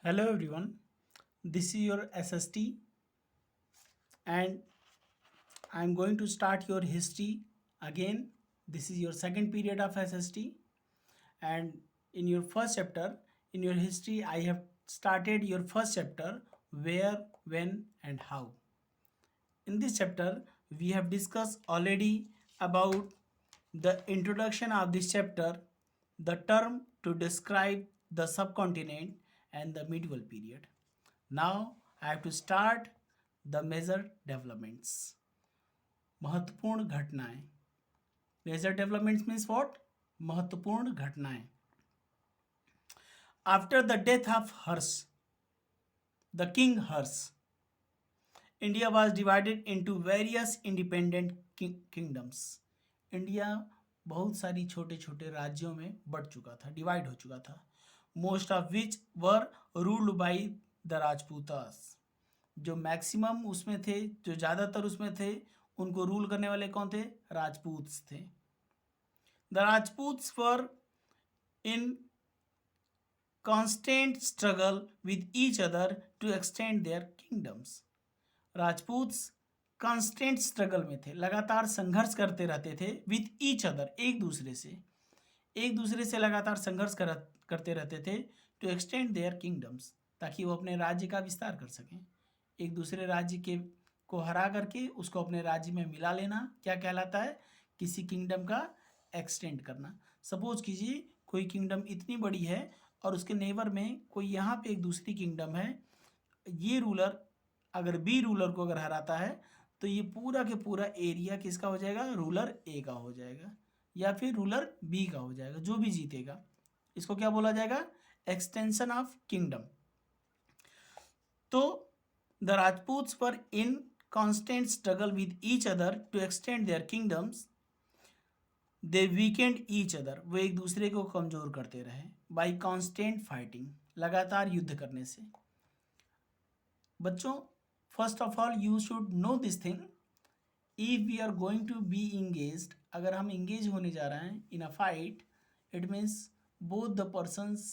Hello everyone, this is your SST and I'm going to start your history again. This is your second period of SST and in your first chapter in your history I have started your first chapter where, when and how. In this chapter we have discussed already about the introduction of this chapter, the term to describe the subcontinent and the medieval period. Now I have to start the major developments. महत्वपूर्ण घटनाएं. Major developments means what? महत्वपूर्ण घटनाएं. After the death of Hers, the king Hers, India was divided into various independent kingdoms. India बहुत सारी छोटे छोटे राज्यों में बढ़ चुका था, डिवाइड हो चुका था. Most of which were ruled by the Rajputas. जो मैक्सिमम उसमें थे, जो ज़्यादातर उसमें थे, उनको रूल करने वाले कौन थे? राजपूत्स थे. The Rajputs were in constant struggle with each other to extend their kingdoms. Rajputs constant struggle में थे, लगातार संघर्ष करते रहते थे विथ ईच अदर, एक दूसरे से लगातार संघर्ष करते रहते थे टू एक्सटेंड देयर किंगडम्स, ताकि वो अपने राज्य का विस्तार कर सकें. एक दूसरे राज्य के को हरा करके उसको अपने राज्य में मिला लेना क्या कहलाता है? किसी किंगडम का एक्सटेंड करना. सपोज कीजिए कोई किंगडम इतनी बड़ी है और उसके नेबर में कोई यहाँ पे एक दूसरी किंगडम है. ये रूलर अगर बी रूलर को अगर हराता है तो ये पूरा के पूरा एरिया किसका हो जाएगा? रूलर ए का हो जाएगा या फिर रूलर बी का हो जाएगा, जो भी जीतेगा. इसको क्या बोला जाएगा? Extension of kingdom. तो the Rajputs were in constant struggle with each other to extend their kingdoms. They weakened each other, वो एक दूसरे को कमजोर करते रहे. बाई कांस्टेंट फाइटिंग, लगातार युद्ध करने से. बच्चों, first of all you should know this thing. If we are going to be engaged, अगर हम इंगेज होने जा रहे हैं in a fight, it means both the persons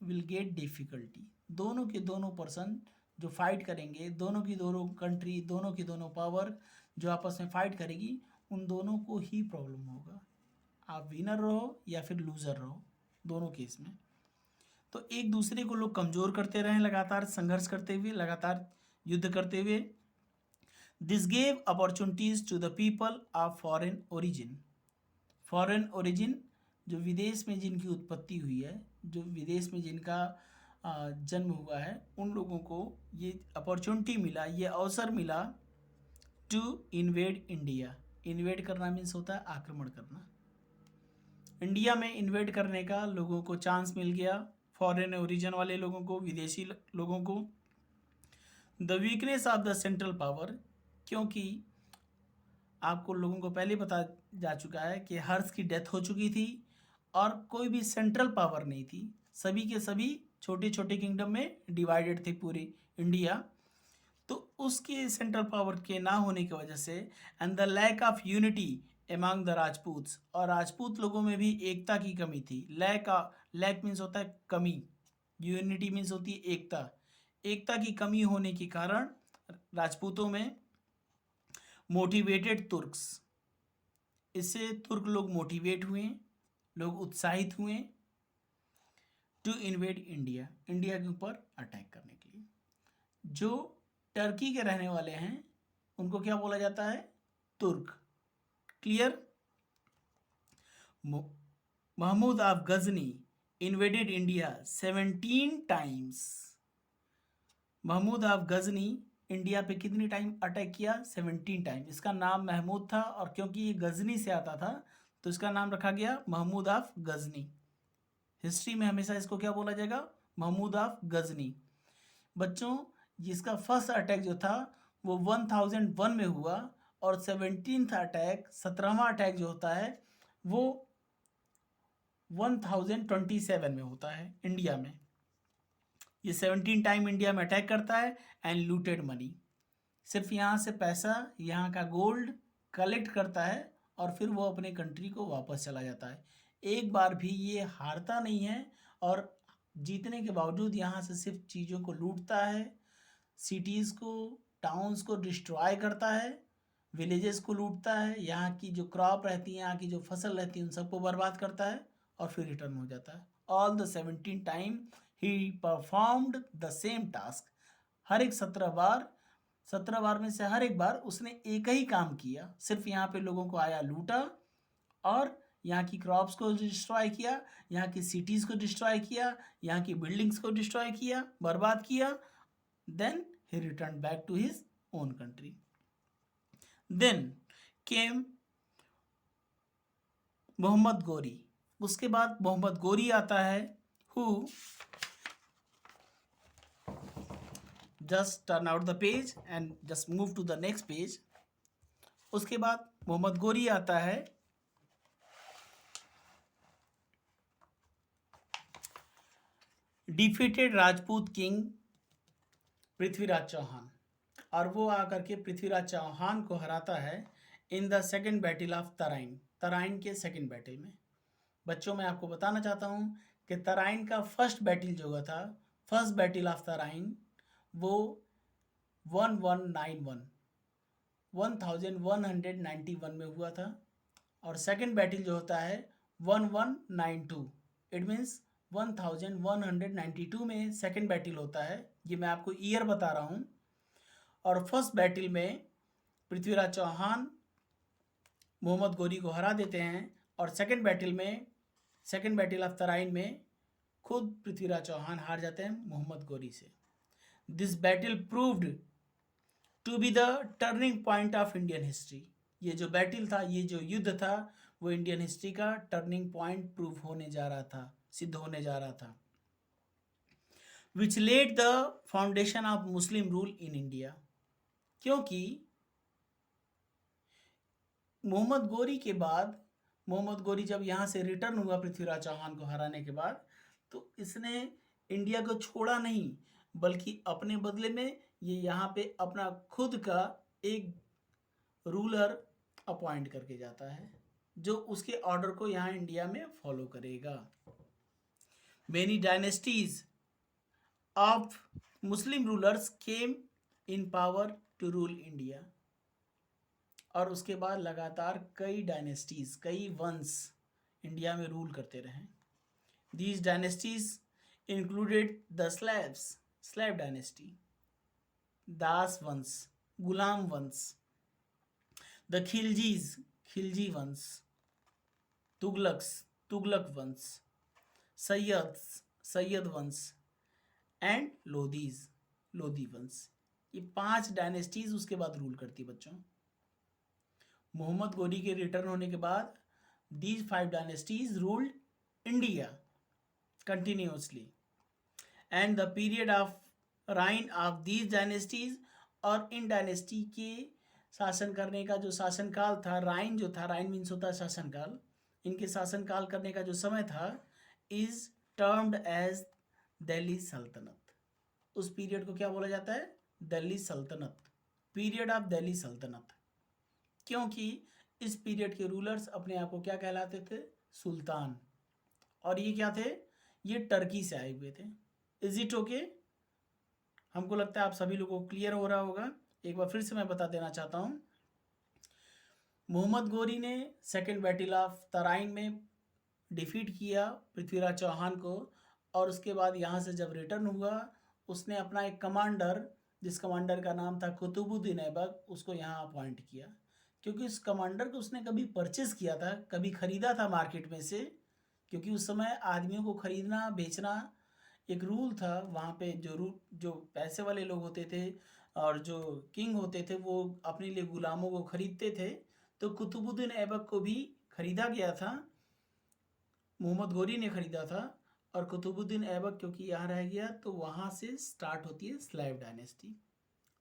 will get difficulty. दोनों के दोनों पर्सन जो फाइट करेंगे, दोनों की दोनों कंट्री, दोनों की दोनों पावर जो आपस में फाइट करेगी, उन दोनों को ही प्रॉब्लम होगा. आप विनर रहो या फिर लूज़र रहो, दोनों केस में. तो एक दूसरे को लोग कमज़ोर करते रहें, लगातार संघर्ष करते हुए, लगातार युद्ध करते हुए. This gave opportunities to the people of foreign origin. Foreign origin जो विदेश में जिनकी उत्पत्ति हुई है, जो विदेश में जिनका जन्म हुआ है, उन लोगों को ये अपॉर्चुनिटी मिला, ये अवसर मिला टू इन्वेड इंडिया. इन्वेड करना मीन्स होता है आक्रमण करना. इंडिया में इन्वेड करने का लोगों को चांस मिल गया, फॉरेन ओरिजिन वाले लोगों को, विदेशी लोगों को. The weakness of the central power, क्योंकि आपको लोगों को पहले पता जा चुका है कि हर्ष की डेथ हो चुकी थी और कोई भी सेंट्रल पावर नहीं थी. सभी के सभी छोटे छोटे किंगडम में डिवाइडेड थे पूरी इंडिया. तो उसके सेंट्रल पावर के ना होने की वजह से and the lack of unity among the Rajputs, और राजपूत लोगों में भी एकता की कमी थी. लैक मीन्स होता है कमी, यूनिटी मीन्स होती है एकता. एकता की कमी होने के कारण राजपूतों में मोटिवेटेड तुर्क्स, इससे तुर्क लोग मोटिवेट हुए, लोग उत्साहित हुए टू इन्वेड इंडिया, इंडिया के ऊपर अटैक करने के लिए. जो टर्की के रहने वाले हैं उनको क्या बोला जाता है? तुर्क. Clear? Mahmud of Ghazni invaded India 17 times. Mahmud of Ghazni India पे कितनी टाइम अटैक किया? 17 टाइम. इसका नाम महमूद था और क्योंकि ये गजनी से आता था तो इसका नाम रखा गया महमूद ऑफ गजनी. हिस्ट्री में हमेशा इसको क्या बोला जाएगा? महमूद ऑफ गजनी. बच्चों, जिसका फर्स्ट अटैक जो था वो 1001 में हुआ और 17th अटैक, 17वां अटैक जो होता है वो 1027 में होता है इंडिया में. ये 17 टाइम इंडिया में अटैक करता है एंड लूटेड मनी. सिर्फ यहाँ से पैसा, यहाँ का गोल्ड कलेक्ट करता है और फिर वो अपने कंट्री को वापस चला जाता है. एक बार भी ये हारता नहीं है और जीतने के बावजूद यहाँ से सिर्फ चीज़ों को लूटता है, सिटीज़ को, टाउन्स को डिस्ट्रॉय करता है, विलेजेस को लूटता है, यहाँ की जो क्रॉप रहती है, यहाँ की जो फसल रहती है, उन सबको बर्बाद करता है और फिर रिटर्न हो जाता है। All the 17 time he performed the same task. हर एक 17 बार में से हर एक बार उसने एक ही काम किया, सिर्फ यहाँ पे लोगों को आया, लूटा और यहाँ की क्रॉप्स को डिस्ट्रॉय किया, यहाँ की सिटीज़ को डिस्ट्रॉय किया, यहाँ की बिल्डिंग्स को डिस्ट्रॉय किया, बर्बाद किया। Then he return back to his own country. Then came Mohammad Ghori. उसके बाद मोहम्मद गोरी आता है, who just turn out the page and just move to the next page. उसके बाद मोहम्मद गोरी आता है, डिफीटेड राजपूत किंग पृथ्वीराज चौहान, और वो आकर के पृथ्वीराज चौहान को हराता है in the second battle of Tarain, Tarain के सेकेंड बैटल में। बच्चों मैं आपको बताना चाहता हूँ कि तराइन का फर्स्ट बैटल जो हुआ था, फर्स्ट बैटल ऑफ तराइन, वो 1191 में हुआ था, और सेकेंड बैटल जो होता है 1192, इट मीन्स 1192 में सेकेंड बैटल होता है। ये मैं आपको ईयर बता रहा हूँ। और फर्स्ट बैटल में पृथ्वीराज चौहान मोहम्मद गोरी को हरा देते हैं, और सेकेंड बैटल में, सेकेंड बैटल ऑफ तराइन में खुद पृथ्वीराज चौहान हार जाते हैं मोहम्मद गोरी से। This battle proved to be the turning point of Indian history. ये जो बैटल था, ये जो युद्ध था, वो इंडियन हिस्ट्री का टर्निंग पॉइंट प्रूव होने जा रहा था, सिद्ध होने जा रहा था। Which led the foundation of Muslim rule in India. क्योंकि मोहम्मद गोरी के बाद, मोहम्मद गोरी जब यहाँ से रिटर्न हुआ पृथ्वीराज चौहान को हराने के बाद, तो इसने इंडिया को छोड़ा नहीं, बल्कि अपने बदले में ये यहाँ पे अपना खुद का एक रूलर अपॉइंट करके जाता है, जो उसके ऑर्डर को यहाँ इंडिया में फॉलो करेगा। Many dynasties of Muslim rulers came in power to rule India. और उसके बाद लगातार कई डायनेस्टीज, कई वंश इंडिया में रूल करते रहे। These dynasties included the slaves, slave dynasty, दास वंश, गुलाम वंश, द खिलजीज, खिलजी वंश, तुगलक्स, तुगलक वंश, सैयद, सैयद वंश एंड लोधीज, लोधी वंश। ये 5 डायनेस्टीज उसके बाद रूल करती बच्चों। मोहम्मद गोरी के रिटर्न होने के बाद these 5 dynasties ruled India continuously, and the period of reign of these dynasties, और इन डायनेस्टी के शासन करने का जो शासनकाल था, राइन जो था, राइन मीन्स होता है शासनकाल, इनके शासनकाल करने का जो समय था, इज टर्म्ड एज दिल्ली सल्तनत। उस पीरियड को क्या बोला जाता है? दिल्ली सल्तनत, पीरियड ऑफ दिल्ली सल्तनत। क्योंकि इस पीरियड के रूलर्स अपने आप को क्या कहलाते थे? सुल्तान। और ये क्या थे? ये टर्की से आए हुए थे। Is it okay? हमको लगता है आप सभी लोगों को क्लियर हो रहा होगा। एक बार फिर से मैं बता देना चाहता हूँ। मोहम्मद गोरी ने सेकेंड बैटल ऑफ तराइन में डिफीट किया पृथ्वीराज चौहान को, और उसके बाद यहाँ से जब रिटर्न हुआ, उसने अपना एक कमांडर, जिस कमांडर का नाम था कुतुबुद्दीन ऐबक, उसको यहाँ अपॉइंट किया। क्योंकि उस कमांडर को उसने कभी परचेज किया था, कभी खरीदा था मार्केट में से, क्योंकि उस समय आदमियों को खरीदना बेचना एक रूल था वहाँ पे। जो पैसे वाले लोग होते थे और जो किंग होते थे, वो अपने लिए गुलामों को खरीदते थे। तो कुतुबुद्दीन ऐबक को भी खरीदा गया था, मोहम्मद गोरी ने खरीदा था, और कुतुबुद्दीन ऐबक क्योंकि यहाँ रह गया, तो वहाँ से स्टार्ट होती है स्लैव डायनेस्टी।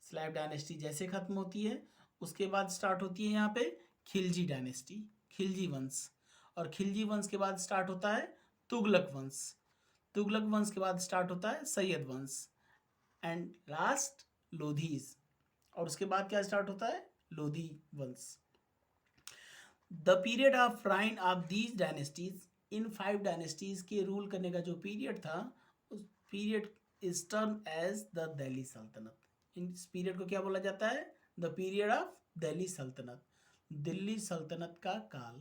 स्लैव डायनेस्टी जैसे खत्म होती है, उसके बाद स्टार्ट होती है यहाँ पे खिलजी डायनेस्टी, खिलजी वंश। और खिलजी वंश के बाद स्टार्ट होता है तुगलक वंश, तुगलक वंश के बाद स्टार्ट होता है सैयद वंश, एंड लास्ट लोधीज। और उसके बाद क्या स्टार्ट होता है? लोधी वंश। The period of reign of these dynasties, in 5 dynasties के रूल करने का जो पीरियड था, period is term as the Delhi Sultanate. इस पीरियड को क्या बोला जाता है? द पीरियड ऑफ दिल्ली सल्तनत, दिल्ली सल्तनत का काल,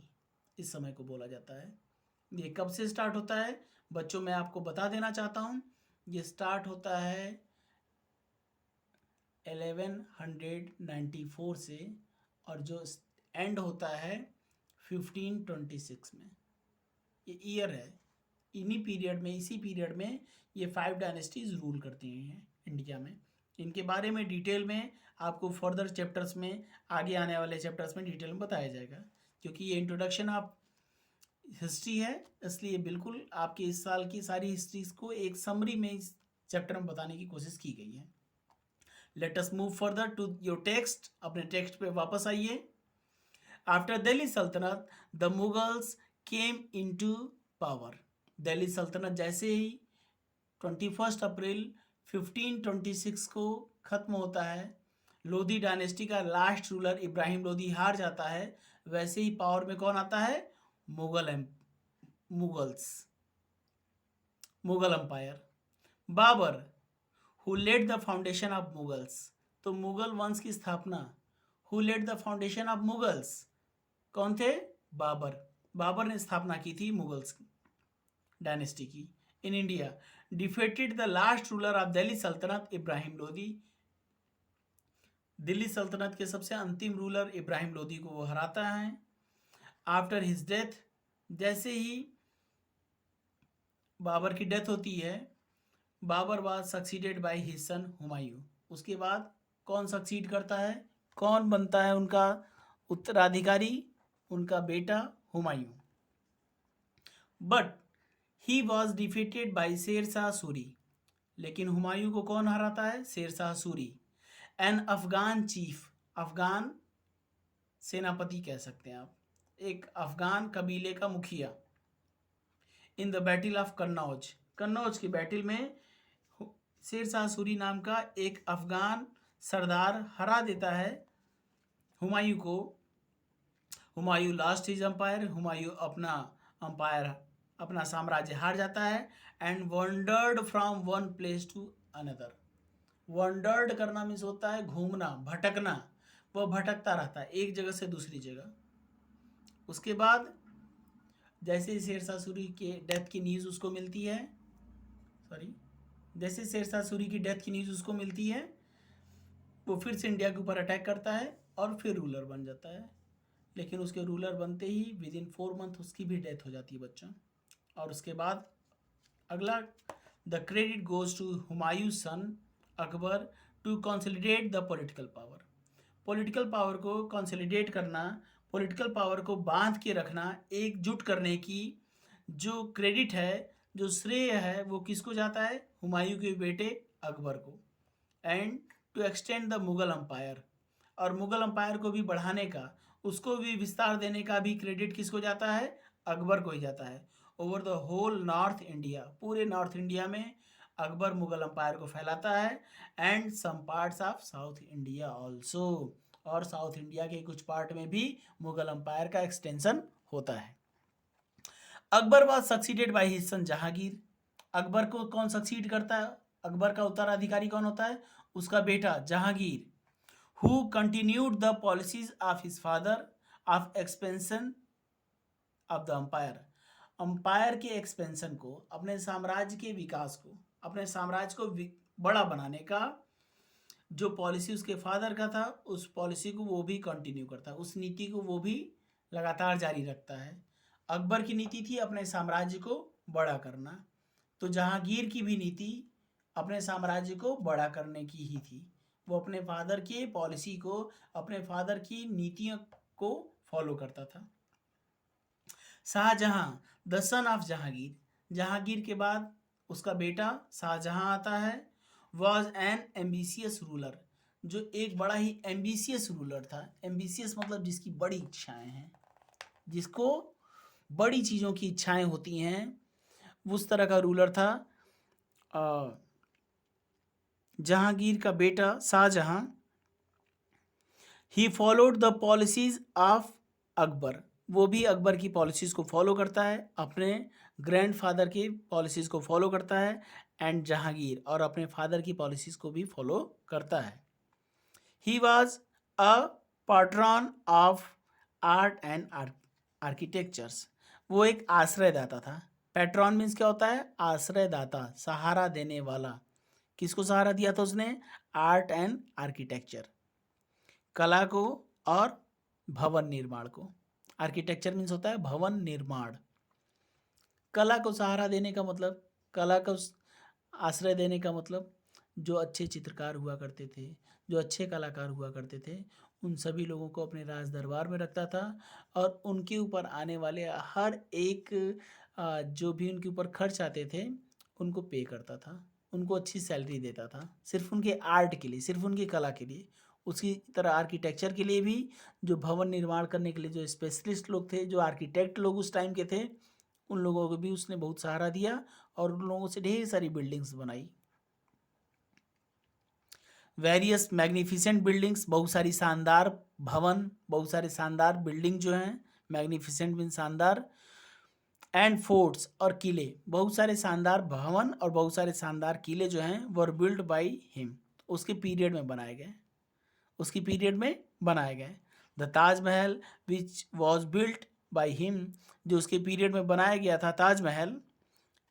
इस समय को बोला जाता है। ये कब से स्टार्ट होता है बच्चों? मैं आपको बता देना चाहता हूँ, ये स्टार्ट होता है 1194 से और जो एंड होता है 1526 में। ये ईयर है। इन्हीं पीरियड में, इसी पीरियड में ये 5 डायनेस्टीज रूल करती हैं इंडिया में। इनके बारे में डिटेल में आपको फर्दर चैप्टर्स में, आगे आने वाले चैप्टर्स में डिटेल में बताया जाएगा, क्योंकि ये इंट्रोडक्शन ऑफ हिस्ट्री है, इसलिए बिल्कुल आपके इस साल की सारी हिस्ट्रीज को एक समरी में इस चैप्टर में बताने की कोशिश की गई है। Let us move further to your text. अपने टेक्स्ट पे वापस आइए। After Delhi Sultanate the Mughals came into power. Delhi Sultanate जैसे ही 21 अप्रैल 1526 को खत्म होता है, लोधी डायनेस्टी का लास्ट रूलर इब्राहिम लोधी हार जाता है, वैसे ही पावर में कौन आता है? Mughal empire. Babur who led the foundation of Mughals. तो मुगल वंश की स्थापना, who led the foundation of Mughals, कौन थे? बाबर। बाबर ने स्थापना की थी मुगल्स डायनेस्टी की in India. Defeated the last ruler of Delhi सल्तनत इब्राहिम लोधी। दिल्ली सल्तनत के सबसे अंतिम रूलर इब्राहिम लोधी को वो हराता है। आफ्टर हिज डेथ, जैसे ही बाबर की डेथ होती है, Babur was succeeded by his son Humayun. उसके बाद कौन सक्सीड करता है? कौन बनता है उनका उत्तराधिकारी? उनका बेटा Humayun. But he was defeated by Sher Shah Suri. लेकिन हुमायूं को कौन हराता है? शेर शाह सूरी। एन अफगान चीफ, अफगान सेनापति कह सकते हैं आप, एक अफगान कबीले का मुखिया। In the battle of Kannauj, Kannauj की बैटल में शेर शाह सूरी नाम का एक अफगान सरदार हरा देता है हुमायूं को। Humayun lost his empire, Humayun अपना एम्पायर, अपना साम्राज्य हार जाता है। And wandered from one place to another. Wandered करना मीन्स होता है घूमना, भटकना। वह भटकता रहता है एक जगह से दूसरी जगह। उसके बाद जैसे शेरशाह सूरी के डेथ की न्यूज़ उसको मिलती है, जैसे शेरशाह सूरी की डेथ की न्यूज़ उसको मिलती है, वो फिर से इंडिया के ऊपर अटैक करता है और फिर रूलर बन जाता है। लेकिन उसके रूलर बनते ही विद इन 4 मंथ उसकी भी डेथ हो जाती है बच्चों। और उसके बाद अगला, the credit goes to Humayun son Akbar to consolidate the political power. Political power को कंसोलिडेट करना, पॉलिटिकल पावर को बांध के रखना, एकजुट करने की जो क्रेडिट है, जो श्रेय है, वो किसको जाता है? हुमायूं के बेटे अकबर को। And to extend the Mughal empire, और मुगल एम्पायर को भी बढ़ाने का, उसको भी विस्तार देने का भी क्रेडिट किसको जाता है? अकबर को ही जाता है। Over the whole north India, पूरे नॉर्थ इंडिया में अकबर मुगल एम्पायर को फैलाता है। And some parts of south India also, और साउथ इंडिया के कुछ पार्ट में भी मुगल एम्पायर का एक्सटेंशन होता है। Akbar was succeeded by his सन जहांगीर। अकबर को कौन सक्सीड करता है? अकबर का उत्तराधिकारी कौन होता है? उसका बेटा Jahangir. Who continued the policies of his father of expansion of the empire. Empire के एक्सपेंशन को, अपने साम्राज्य के विकास को, अपने साम्राज्य को बड़ा बनाने का जो पॉलिसी उसके फादर का था, उस पॉलिसी को वो भी कंटिन्यू करता है, उस नीति को वो भी लगातार जारी रखता है। अकबर की नीति थी अपने साम्राज्य को बड़ा करना, तो जहांगीर की भी नीति अपने साम्राज्य को बड़ा करने की ही थी। वो अपने फादर के पॉलिसी को, अपने फादर की नीतियों को फॉलो करता था। Shah Jahan, the son of Jahangir, Jahangir के बाद उसका बेटा शाहजहां आता है। वॉज एन एम्बिशियस रूलर, जो एक बड़ा ही एम्बिशियस रूलर था। एम्बिशियस मतलब जिसकी बड़ी इच्छाएं हैं, जिसको बड़ी चीज़ों की इच्छाएं होती हैं, उस तरह का रूलर था जहांगीर का बेटा Shah Jahan. He followed the policies of Akbar, वो भी अकबर की पॉलिसीज़ को फॉलो करता है, अपने ग्रैंडफादर की पॉलिसीज़ को फॉलो करता है। एंड जहांगीर, और अपने फादर की पॉलिसीज को भी फॉलो करता है। He was a pattern of art and architectures, वो एक आश्रयदाता था। पैट्रॉन मीन्स क्या होता है? आश्रयदाता, सहारा देने वाला। किसको सहारा दिया था उसने? आर्ट एंड आर्किटेक्चर, कला को और भवन निर्माण को। आर्किटेक्चर मीन्स होता है भवन निर्माण। कला को सहारा देने का मतलब, कला को आश्रय देने का मतलब, जो अच्छे चित्रकार हुआ करते थे, जो अच्छे कलाकार हुआ करते थे, उन सभी लोगों को अपने राज दरबार में रखता था और उनके ऊपर आने वाले हर एक जो भी उनके ऊपर खर्च आते थे उनको पे करता था, उनको अच्छी सैलरी देता था, सिर्फ उनके आर्ट के लिए, सिर्फ उनकी कला के लिए। उसी तरह आर्किटेक्चर के लिए भी, जो भवन निर्माण करने के लिए जो स्पेशलिस्ट लोग थे, जो आर्किटेक्ट लोग उस टाइम के थे, उन लोगों को भी उसने बहुत सहारा दिया और उन लोगों से ढेर सारी बिल्डिंग्स बनाई। वेरियस मैग्निफिसेंट बिल्डिंग्स, बहुत सारी शानदार भवन, बहुत सारे शानदार बिल्डिंग जो हैं, मैग्निफिसेंट मीन शानदार, एंड फोर्ट्स और किले, बहुत सारे शानदार भवन और बहुत सारे शानदार किले जो हैं वर बिल्ड बाय हिम, उसके पीरियड में बनाए गए, उसकी पीरियड में बनाए गए। The Taj Mahal which was built by him, जो उसके पीरियड में बनाया गया था Taj Mahal,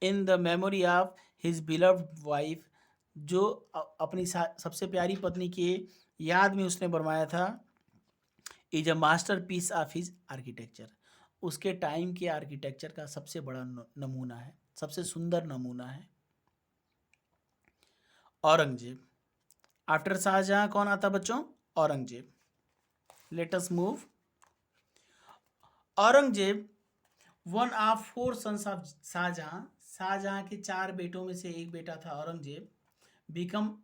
in the memory of his beloved wife, जो अपनी सबसे प्यारी पत्नी के याद में उसने बनवाया था, is a masterpiece of his architecture, उसके टाइम के आर्किटेक्चर का सबसे बड़ा नमूना है, सबसे सुंदर नमूना है। औरंगजेब, आफ्टर शाहजहां कौन आता बच्चों? Aurangzeb. Let us move. Aurangzeb one of 4 sons of Shah Jahan, Shah Jahan के 4 बेटों में से एक बेटा था Aurangzeb, become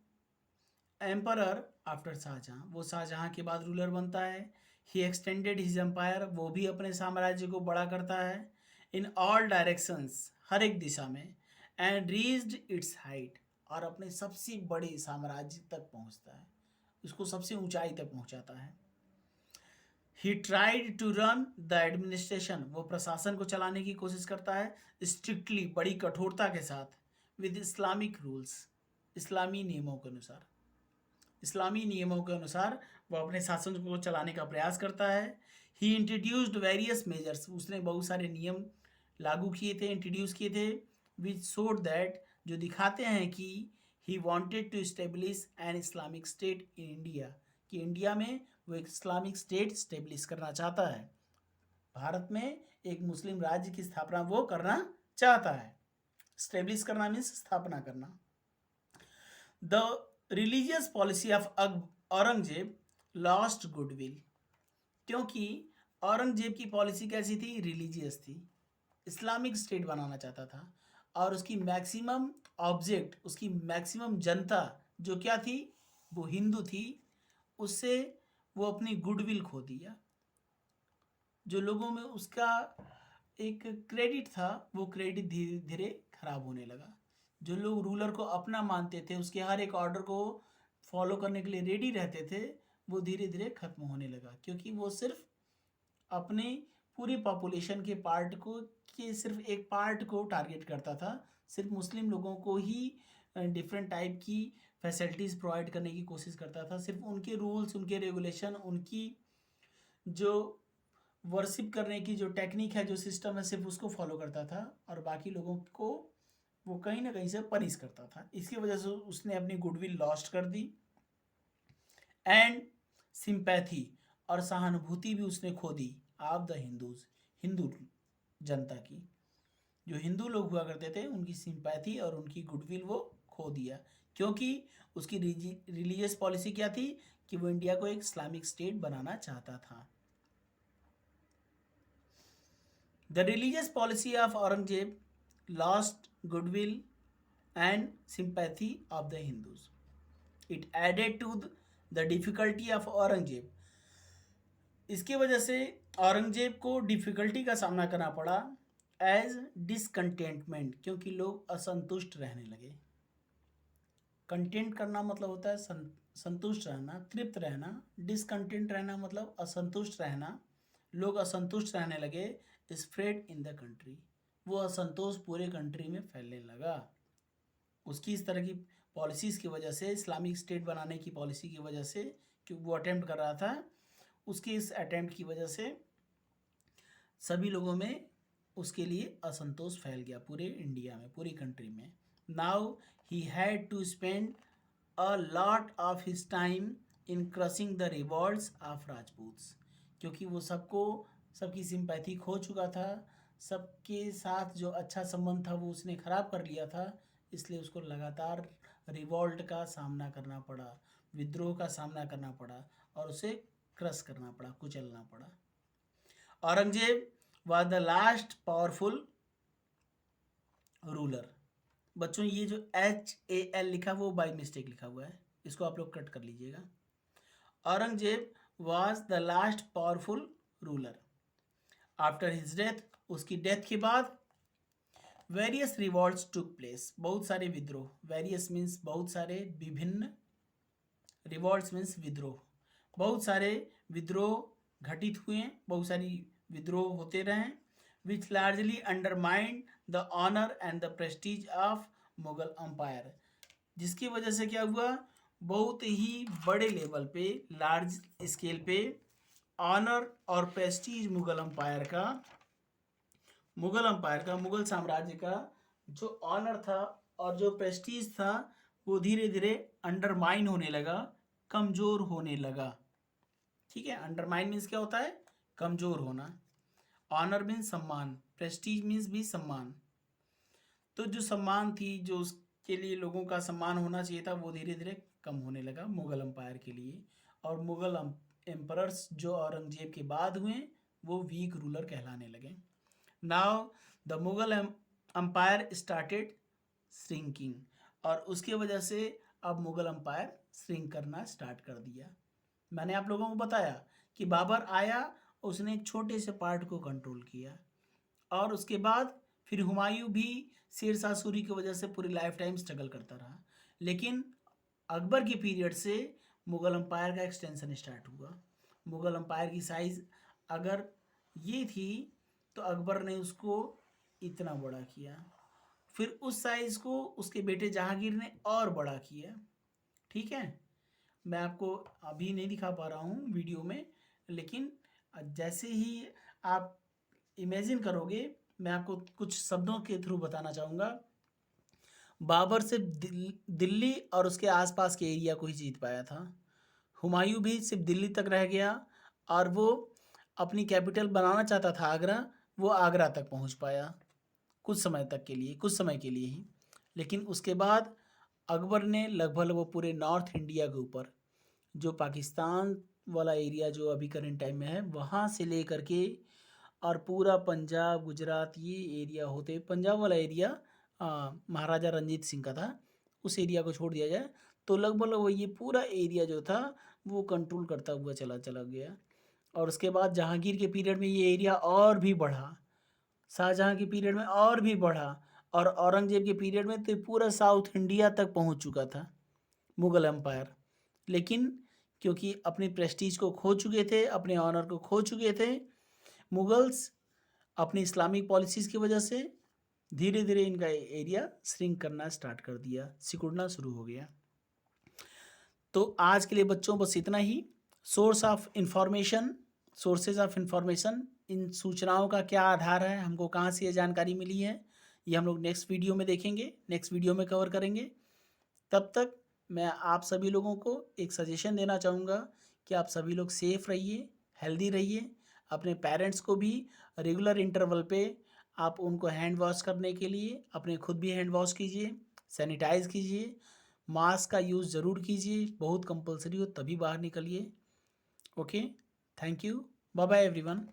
emperor after Shah Jahan, वो शाहजहां के बाद रूलर बनता है। ही एक्सटेंडेड हिज एम्पायर, वो भी अपने साम्राज्य को बड़ा करता है, इन ऑल डायरेक्शंस, हर एक दिशा में, एंड रीच्ड इट्स हाइट, और अपने सबसे बड़े साम्राज्य तक पहुंचता है, उसको सबसे ऊंचाई तक पहुंचाता है। He tried to run the administration, वो प्रशासन को चलाने की कोशिश करता है स्ट्रिक्टली, बड़ी कठोरता के साथ, विद इस्लामिक रूल्स, इस्लामी नियमों के अनुसार, इस्लामी नियमों के अनुसार वो अपने शासन को चलाने का प्रयास करता है। ही इंट्रोड्यूस्ड वेरियस मेजर्स, उसने बहुत सारे नियम लागू किए थे, इंट्रोड्यूस किए थे, विच शोड दैट, जो दिखाते हैं कि he wanted to establish an Islamic state in India, कि इंडिया में वो एक इस्लामिक स्टेट स्टेब्लिश करना चाहता है, भारत में एक मुस्लिम राज्य की स्थापना वो करना चाहता है। स्टेब्लिश करना मीन्स स्थापना करना। The religious policy of Aurangzeb lost goodwill, क्योंकि औरंगजेब की पॉलिसी कैसी थी? रिलीजियस थी, इस्लामिक स्टेट बनाना चाहता था, और उसकी मैक्सिमम ऑब्जेक्ट, उसकी मैक्सिमम जनता जो क्या थी? वो हिंदू थी, उससे वो अपनी गुडविल खो दिया। जो लोगों में उसका एक क्रेडिट था, वो क्रेडिट धीरे धीरे खराब होने लगा। जो लोग रूलर को अपना मानते थे, उसके हर एक ऑर्डर को फॉलो करने के लिए रेडी रहते थे, वो धीरे धीरे खत्म होने लगा, क्योंकि वो सिर्फ अपने पूरी पॉपुलेशन के पार्ट को, के सिर्फ एक पार्ट को टारगेट करता था, सिर्फ मुस्लिम लोगों को ही डिफरेंट टाइप की फैसिलिटीज़ प्रोवाइड करने की कोशिश करता था, सिर्फ उनके रूल्स, उनके रेगुलेशन, उनकी जो वर्शिप करने की जो टेक्निक है, जो सिस्टम है, सिर्फ उसको फॉलो करता था, और बाकी लोगों को वो कहीं ना कहीं से पनिश करता था। इसकी वजह से उसने अपनी गुडविल लॉस्ट कर दी, एंड सिंपैथी, और सहानुभूति भी उसने खो the of the Hindus, Hindu जनता की, जो हिंदू लोग हुआ करते थे उनकी सिंपैथी और उनकी गुडविल वो खो दिया, क्योंकि उसकी रिलीजियस पॉलिसी क्या थी? कि वो इंडिया को एक इस्लामिक स्टेट बनाना चाहता था। The religious policy of Aurangzeb lost goodwill and sympathy of the Hindus, it added to the difficulty of Aurangzeb, इसकी वजह से औरंगजेब को डिफिकल्टी का सामना करना पड़ा एज डिसकंटेंटमेंट, क्योंकि लोग असंतुष्ट रहने लगे। कंटेंट करना मतलब होता है संतुष्ट रहना, तृप्त रहना, डिसकंटेंट रहना मतलब असंतुष्ट रहना, लोग असंतुष्ट रहने लगे, स्प्रेड इन द कंट्री, वो असंतोष पूरे कंट्री में फैलने लगा। उसकी इस तरह की पॉलिसीज़ की वजह से, इस्लामिक स्टेट बनाने की पॉलिसी की वजह से, कि वो अटेम्प्ट कर रहा था, उसके इस अटेम्प्ट की वजह से सभी लोगों में उसके लिए असंतोष फैल गया, पूरे इंडिया में, पूरी कंट्री में. Now he had to spend a lot of his time in crushing the revolts of Rajputs, क्योंकि वो सबकी सिंपैथी खो चुका था, सबके साथ जो अच्छा संबंध था वो उसने खराब कर लिया था, इसलिए उसको लगातार रिवॉल्ट का सामना करना पड़ा, विद्रोह का सामना करना पड़ा और उसे क्रश करना पड़ा, कुचलना पड़ा. Aurangzeb was the last powerful ruler. बच्चों ये जो HAL लिखा वो बाय मिस्टेक लिखा हुआ है, इसको आप लोग कट कर लीजिएगा. Aurangzeb was the last powerful ruler. After his death, उसकी डेथ के बाद वेरियस रिवॉल्ट्स टुक प्लेस, बहुत सारे विद्रोह, वेरियस मीन्स बहुत सारे, विभिन्न, रिवॉल्ट्स मीन्स विद्रोह, बहुत सारे विद्रोह घटित हुए, बहुत सारी विद्रोह होते रहे, which largely undermined the honour and the prestige of Mughal empire, जिसकी वजह से क्या हुआ, बहुत ही बड़े लेवल पे, लार्ज स्केल पे ऑनर और प्रेस्टीज मुगल साम्राज्य का जो ऑनर था और जो प्रेस्टीज था वो धीरे धीरे अंडरमाइन होने लगा, कमजोर होने लगा. ठीक है, अंडरमाइन मीन्स क्या होता है, कमजोर होना. ऑनर मीन्स सम्मान, प्रेस्टीज मीन्स भी सम्मान. तो जो सम्मान थी, जो उसके लिए लोगों का सम्मान होना चाहिए था, वो धीरे धीरे कम होने लगा मुगल अम्पायर के लिए. और मुगल एम्परर्स जो औरंगजेब के बाद हुए वो वीक रूलर कहलाने लगे. Now the Mughal empire started shrinking, और उसके वजह से अब मुगल अम्पायर श्रिंक करना स्टार्ट कर दिया. मैंने आप लोगों को बताया कि बाबर आया, उसने एक छोटे से पार्ट को कंट्रोल किया, और उसके बाद फिर हुमायूं भी शेरशाह सूरी की वजह से पूरी लाइफ टाइम स्ट्रगल करता रहा. लेकिन अकबर के पीरियड से मुगल अम्पायर का एक्सटेंशन स्टार्ट हुआ. मुगल अम्पायर की साइज़ अगर ये थी तो अकबर ने उसको इतना बड़ा किया, फिर उस साइज़ को उसके बेटे जहांगीर ने और बड़ा किया. ठीक है, मैं आपको अभी नहीं दिखा पा रहा हूँ वीडियो में, लेकिन जैसे ही आप इमेजिन करोगे, मैं आपको कुछ शब्दों के थ्रू बताना चाहूँगा. बाबर सिर्फ दिल्ली और उसके आसपास के एरिया को ही जीत पाया था. हुमायूं भी सिर्फ दिल्ली तक रह गया, और वो अपनी कैपिटल बनाना चाहता था आगरा, वो आगरा तक पहुंच पाया कुछ समय के लिए ही. लेकिन उसके बाद अकबर ने लगभग वो पूरे नॉर्थ इंडिया के ऊपर, जो पाकिस्तान वाला एरिया जो अभी करंट टाइम में है, वहाँ से लेकर के और पूरा पंजाब, गुजरात, ये एरिया होते, पंजाब वाला एरिया महाराजा रंजीत सिंह का था, उस एरिया को छोड़ दिया जाए तो लगभग वो ये पूरा एरिया जो था वो कंट्रोल करता हुआ चला गया. और उसके बाद जहांगीर के पीरियड में ये एरिया और भी बढ़ा, शाहजहां के पीरियड में और भी बढ़ा, और औरंगजेब के पीरियड में तो पूरा साउथ इंडिया तक पहुंच चुका था मुगल एम्पायर. लेकिन क्योंकि अपनी प्रेस्टीज को खो चुके थे, अपने ऑनर को खो चुके थे, मुगल्स अपनी इस्लामिक पॉलिसीज़ की वजह से धीरे धीरे इनका एरिया श्रिंक करना स्टार्ट कर दिया, सिकुड़ना शुरू हो गया. तो आज के लिए बच्चों बस इतना ही. सोर्सेज ऑफ इंफॉर्मेशन, इन सूचनाओं का क्या आधार है, हमको कहाँ से ये जानकारी मिली है, ये हम लोग नेक्स्ट वीडियो में देखेंगे, नेक्स्ट वीडियो में कवर करेंगे. तब तक मैं आप सभी लोगों को एक सजेशन देना चाहूँगा कि आप सभी लोग सेफ रहिए, हेल्दी रहिए. अपने पेरेंट्स को भी रेगुलर इंटरवल पे आप उनको हैंड वॉश करने के लिए, अपने खुद भी हैंड वॉश कीजिए, सैनिटाइज़ कीजिए, मास्क का यूज़ ज़रूर कीजिए, बहुत कंपलसरी हो तभी बाहर निकलिए. Okay, thank you, bye bye everyone.